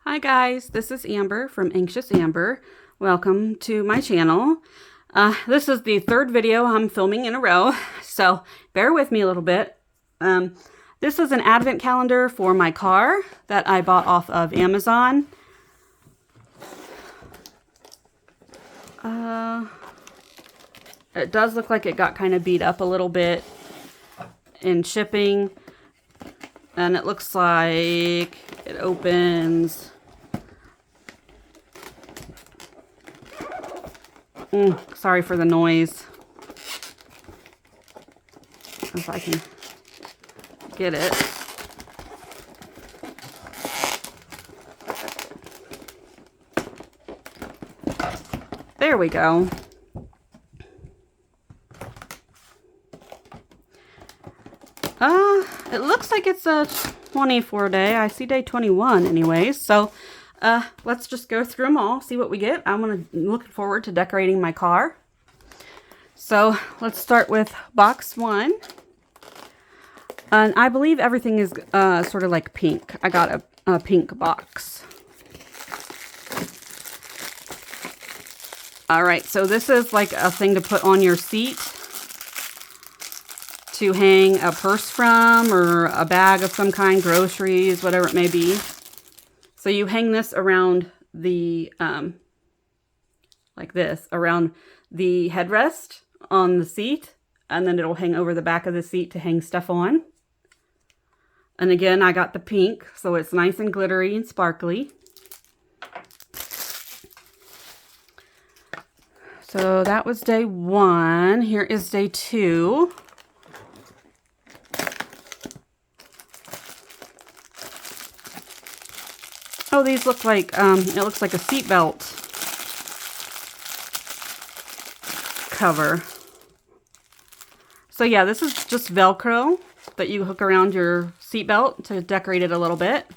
Hi guys, this is Amber from Anxious Amber. Welcome to my channel. This is the third video I'm filming in a row, so bear with me a little bit. This is an advent calendar for my car that I bought off of Amazon. It does look like it got kind of beat up a little bit in shipping, and it looks like it opens. Sorry for the noise. If I can get it. There we go. It looks like it's a 24 day. I see day 21 anyways. So let's just go through them all, see what we get. I'm looking forward to decorating my car. So let's start with box 1. And I believe everything is sort of like pink. I got a pink box. All right, so this is like a thing to put on your seat to hang a purse from, or a bag of some kind, groceries, whatever it may be. So you hang this around the, like this, around the headrest on the seat, and then it'll hang over the back of the seat to hang stuff on. And again, I got the pink, so it's nice and glittery and sparkly. So that was day 1. Here is day 2. Oh, these look like, it looks like a seatbelt cover. So yeah, this is just Velcro that you hook around your seatbelt to decorate it a little bit.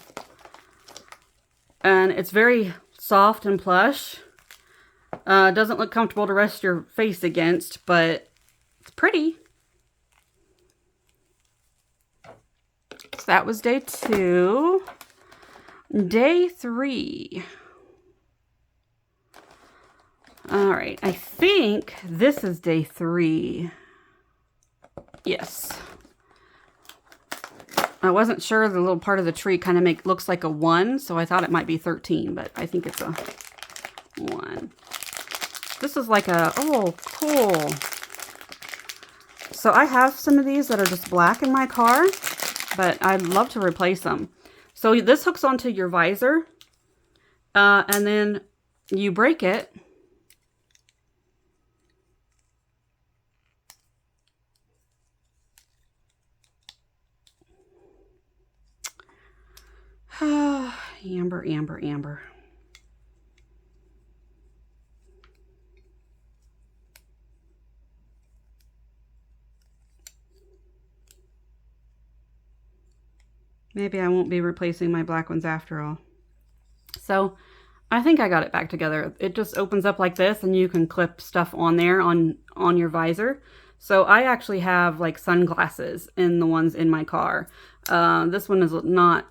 And it's very soft and plush. Doesn't look comfortable to rest your face against, but it's pretty. So that was day 2. Day 3. All right, I think this is day 3. Yes. I wasn't sure. The little part of the tree kind of looks like a 1, so I thought it might be 13, but I think it's a 1. This is like a, oh, cool. So I have some of these that are just black in my car, but I'd love to replace them. So this hooks onto your visor, and then you break it. Amber, Amber, Amber. Maybe I won't be replacing my black ones after all. So I think I got it back together. It just opens up like this, and you can clip stuff on there on your visor. So I actually have like sunglasses in the ones in my car. This one is not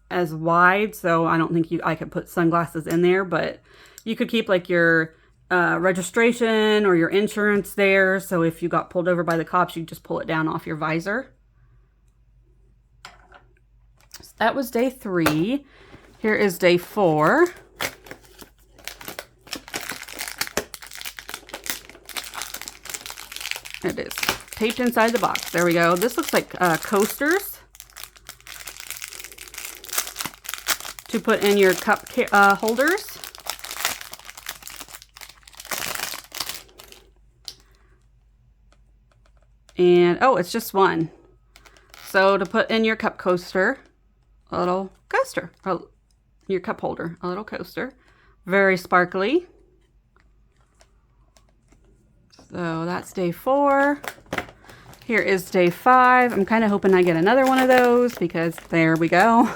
as wide, so I don't think I could put sunglasses in there, but you could keep like your registration or your insurance there. So if you got pulled over by the cops, you just pull it down off your visor. So that was day 3. Here is day 4. It is taped inside the box. There we go. This looks like coasters to put in your cup holders. And, oh, it's just 1. So to put in your cup coaster, a little coaster, your cup holder, a little coaster. Very sparkly. So that's day 4. Here is day 5. I'm kind of hoping I get another one of those, because there we go.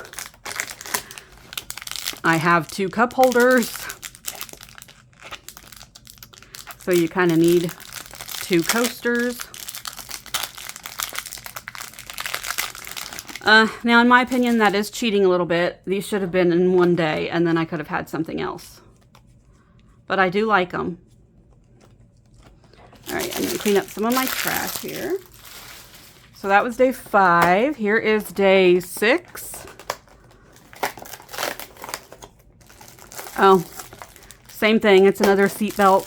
I have 2 cup holders. So you kind of need 2 coasters. Now, in my opinion, that is cheating a little bit. These should have been in one day, and then I could have had something else. But I do like them. All right, I'm going to clean up some of my trash here. So that was day 5. Here is day 6. Oh, same thing. It's another seatbelt.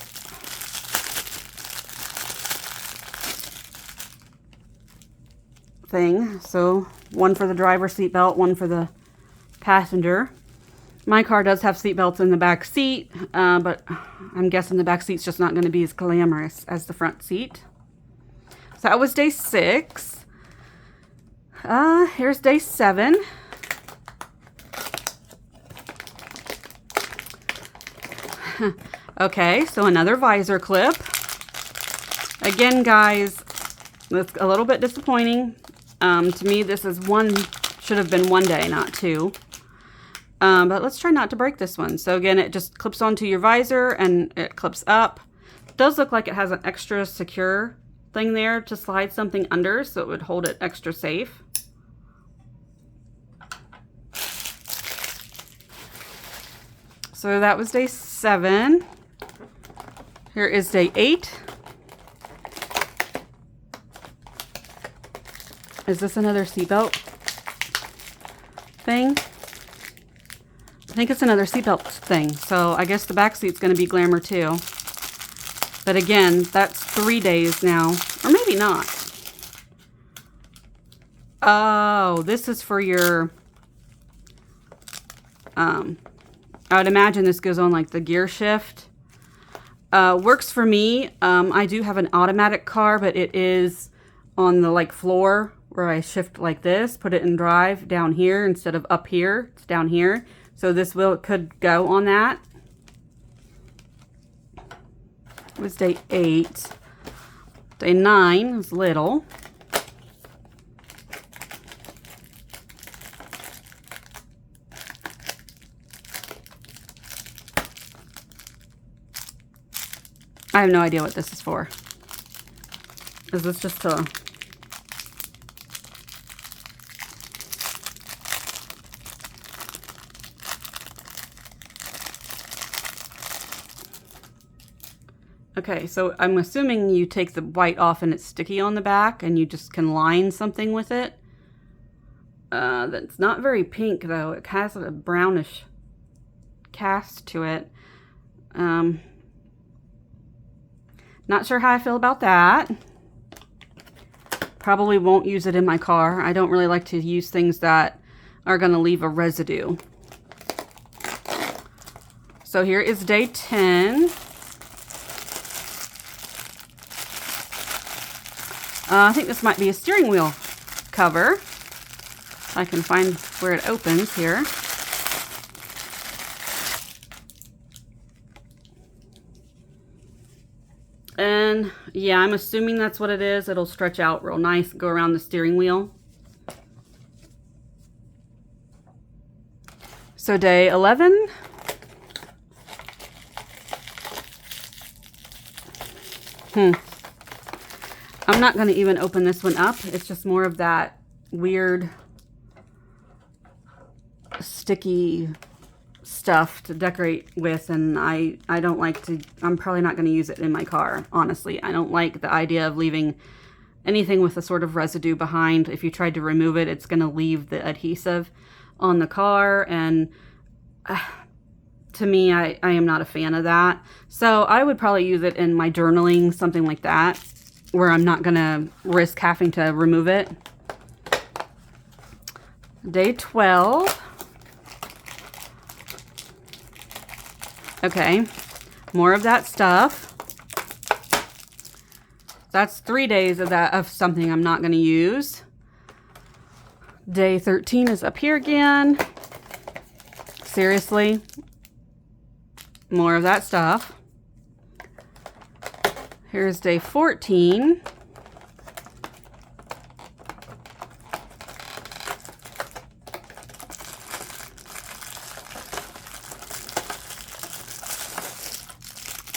Thing. So one for the driver's seatbelt, one for the passenger. My car does have seatbelts in the back seat, but I'm guessing the back seat's just not going to be as glamorous as the front seat. So that was day 6. Here's day 7. Okay, so another visor clip. Again, guys, that's a little bit disappointing. To me, this is should have been 1 day, not 2. But let's try not to break this one. So again, it just clips onto your visor and it clips up. It does look like it has an extra secure thing there to slide something under, so it would hold it extra safe. So that was day 7. Here is day 8. Is this another seatbelt thing? I think it's another seatbelt thing. So I guess the back seat's going to be glamour too. But again, that's 3 days now. Or maybe not. Oh, this is for your... I would imagine this goes on like the gear shift. Works for me. I do have an automatic car, but it is on the like floor where I shift like this, put it in drive down here instead of up here. It's down here. So this could go on that. It was day 8. Day 9 was little. I have no idea what this is for. Is this just a... Okay, so I'm assuming you take the white off and it's sticky on the back and you just can line something with it. That's not very pink though. It has a brownish cast to it. Not sure how I feel about that. Probably won't use it in my car. I don't really like to use things that are going to leave a residue. So here is day 10. I think this might be a steering wheel cover. If I can find where it opens here. And yeah, I'm assuming that's what it is. It'll stretch out real nice, go around the steering wheel. So day 11. I'm not going to even open this one up. It's just more of that weird sticky stuff to decorate with, and I don't like to, I'm probably not going to use it in my car, honestly. I don't like the idea of leaving anything with a sort of residue behind. If you tried to remove it, it's going to leave the adhesive on the car, and to me, I am not a fan of that. So I would probably use it in my journaling, something like that, where I'm not going to risk having to remove it. Day 12. Okay, more of that stuff. That's 3 days of that, of something I'm not going to use. Day 13 is up here again. Seriously, more of that stuff. Here's day 14.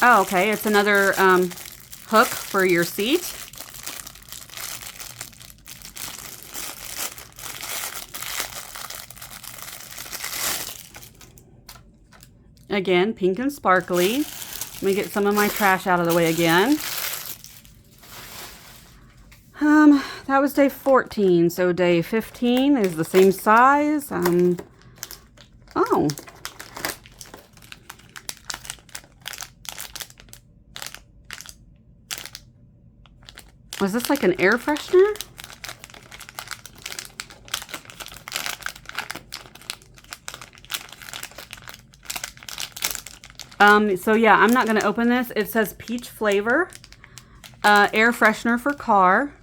Oh, okay, it's another hook for your seat. Again, pink and sparkly. Let me get some of my trash out of the way again. That was day 14, so day 15 is the same size. Oh. Was this like an air freshener? So yeah, I'm not going to open this. It says peach flavor, air freshener for car.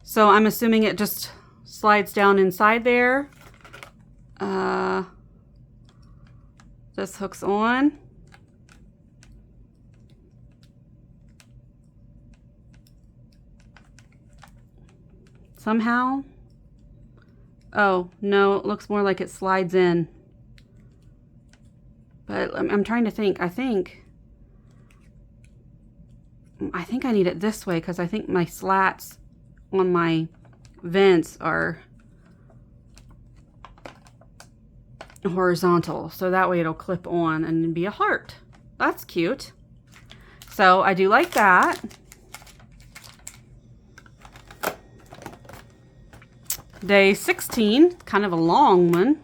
So I'm assuming it just slides down inside there. This hooks on. Somehow. Oh, no, it looks more like it slides in. But I'm trying to think. I think I need it this way because I think my slats on my vents are horizontal. So that way it'll clip on and be a heart. That's cute. So I do like that. Day 16, kind of a long one.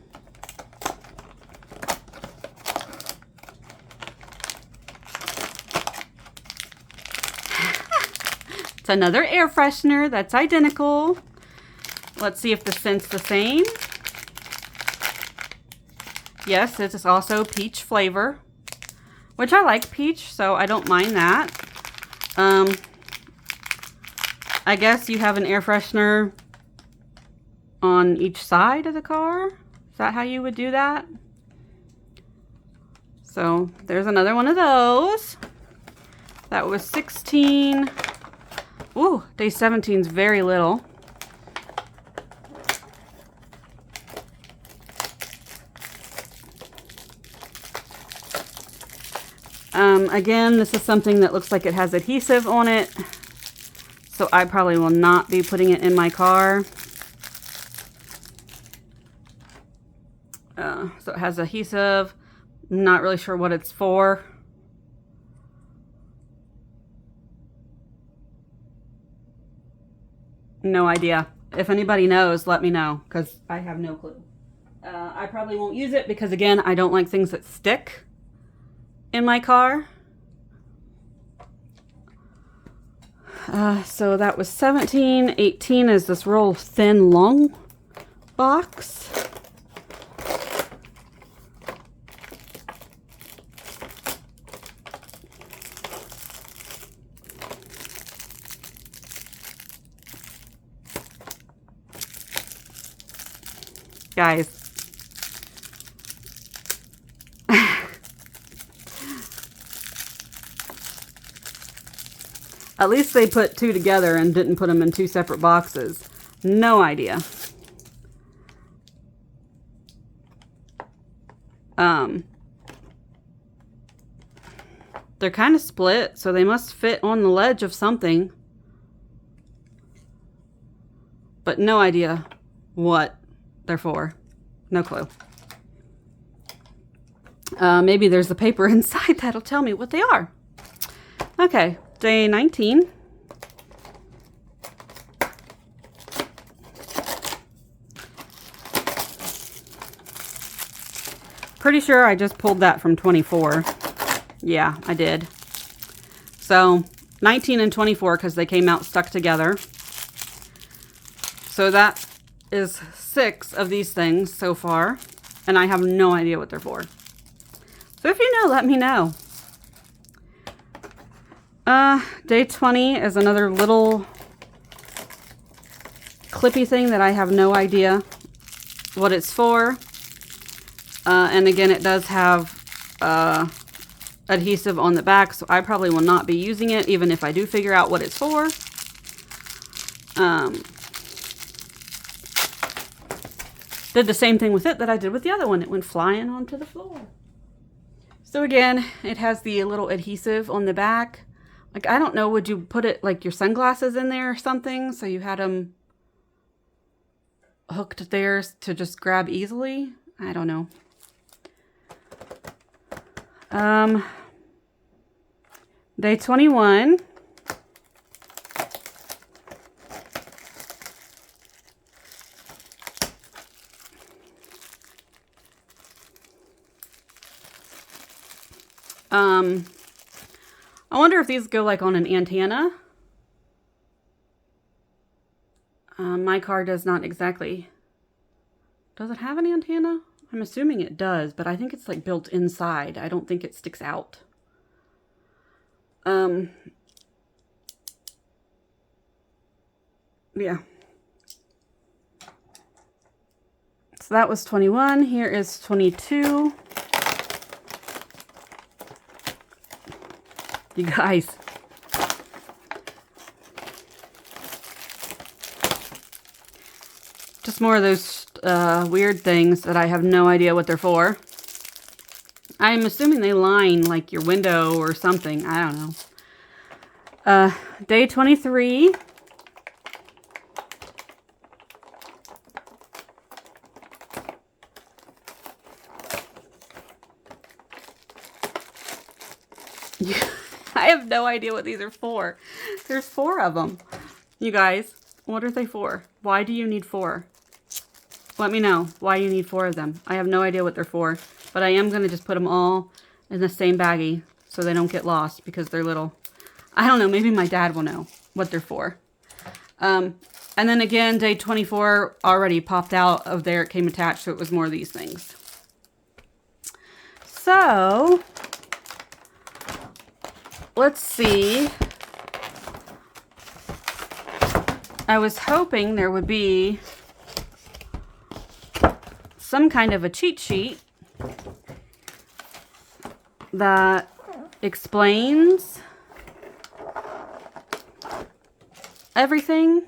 It's another air freshener that's identical. Let's see if the scent's the same. Yes, it is also peach flavor, which I like peach, so I don't mind that. I guess you have an air freshener on each side of the car. Is that how you would do that? So there's another one of those. That was 16. Ooh, day 17 is very little. Again, this is something that looks like it has adhesive on it. So I probably will not be putting it in my car. So it has adhesive. I'm not really sure what it's for. No idea. If anybody knows, let me know, because I have no clue. I probably won't use it because, again, I don't like things that stick in my car. So that was 17. 18 is this real thin, long box. Guys. At least they put two together and didn't put them in two separate boxes. No idea. They're kind of split, so they must fit on the ledge of something. But no idea what they're for. No clue. Maybe there's a paper inside that'll tell me what they are. Okay, day 19. Pretty sure I just pulled that from 24. Yeah, I did. So 19 and 24 because they came out stuck together. So that is 6 of these things so far, and I have no idea what they're for. So if you know, let me know. Day 20 is another little clippy thing that I have no idea what it's for. And again, it does have adhesive on the back, so I probably will not be using it, even if I do figure out what it's for. Did the same thing with it that I did with the other one. It went flying onto the floor. So again, it has the little adhesive on the back. Like, I don't know, would you put it like your sunglasses in there or something so you had them hooked there to just grab easily? I don't know. Day 21. I wonder if these go like on an antenna. My car does not exactly. Does it have an antenna? I'm assuming it does, but I think it's like built inside. I don't think it sticks out. Yeah. So that was 21. Here is 22. You guys. Just more of those weird things that I have no idea what they're for. I'm assuming they line like your window or something. I don't know. Day 23. I have no idea what these are for. There's 4 of them. You guys, what are they for? Why do you need 4? Let me know why you need 4 of them. I have no idea what they're for, but I am going to just put them all in the same baggie so they don't get lost because they're little. I don't know. Maybe my dad will know what they're for. And then again, day 24 already popped out of there. It came attached, so it was more of these things. So let's see. I was hoping there would be some kind of a cheat sheet that explains everything.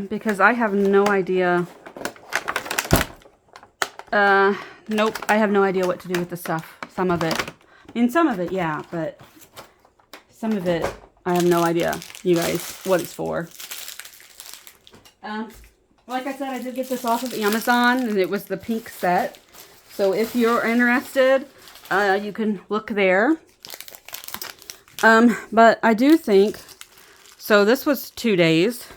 Because I have no idea. Nope, I have no idea what to do with the stuff. Some of it. I mean, some of it, yeah, but some of it, I have no idea, you guys, what it's for. Like I said, I did get this off of Amazon, and it was the pink set. So if you're interested, you can look there. But I do think, so this was 2 days.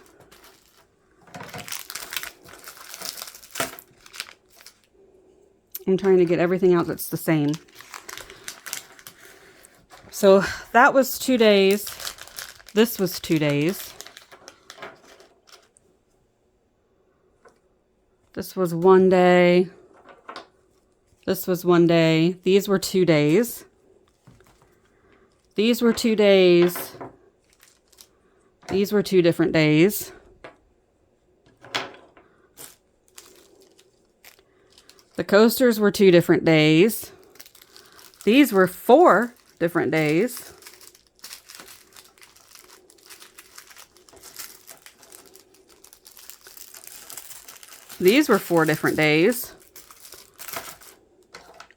I'm trying to get everything out that's the same. So that was 2 days. This was 2 days. This was 1 day. This was 1 day. These were 2 days. These were 2 days. These were 2 different days. The coasters were 2 different days. These were 4 different days. These were 4 different days.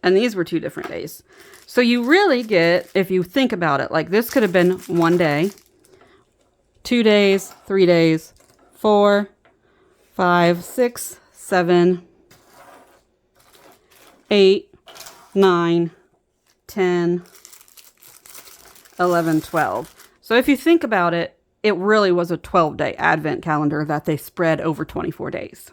And these were 2 different days. So you really get, if you think about it, like this could have been 1 day, 2 days, 3 days, 4, 5, 6, 7, 8, 9, 10, 11, 12. So if you think about it, it really was a 12-day advent calendar that they spread over 24 days.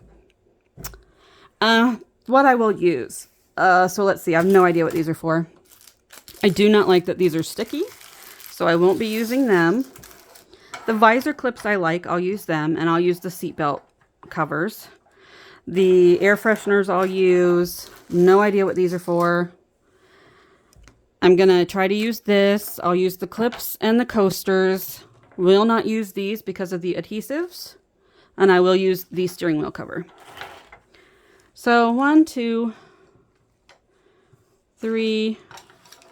What I will use. So let's see. I have no idea what these are for. I do not like that these are sticky, so I won't be using them. The visor clips I like, I'll use them, and I'll use the seatbelt covers. The air fresheners I'll use. No idea what these are for. I'm going to try to use this. I'll use the clips and the coasters. Will not use these because of the adhesives. And I will use the steering wheel cover. So 1, 2, 3,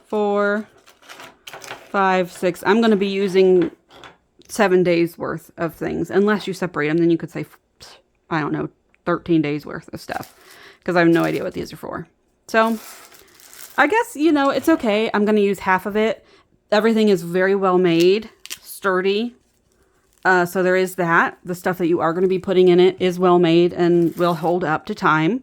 4, 5, 6. I'm going to be using 7 days worth of things. Unless you separate them, then you could say, I don't know, 13 days worth of stuff. Because I have no idea what these are for. So I guess, you know, it's okay. I'm going to use half of it. Everything is very well made, sturdy. So there is that. The stuff that you are going to be putting in it is well made and will hold up to time.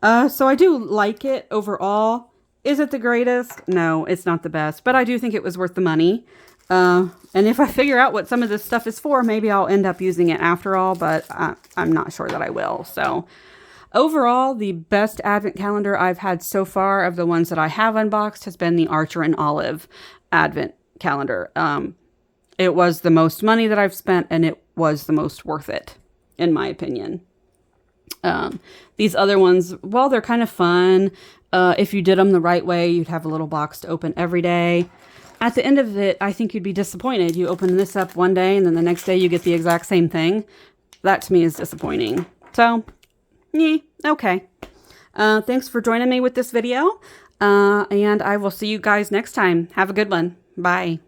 So I do like it overall. Is it the greatest? No, it's not the best, but I do think it was worth the money. And if I figure out what some of this stuff is for, maybe I'll end up using it after all, but I'm not sure that I will. So overall, the best advent calendar I've had so far of the ones that I have unboxed has been the Archer and Olive advent calendar. It was the most money that I've spent, and it was the most worth it, in my opinion. These other ones, well, they're kind of fun. If you did them the right way, you'd have a little box to open every day. At the end of it, I think you'd be disappointed. You open this up one day, and then the next day you get the exact same thing. That, to me, is disappointing. So, yeah, okay. Thanks for joining me with this video, and I will see you guys next time. Have a good one. Bye.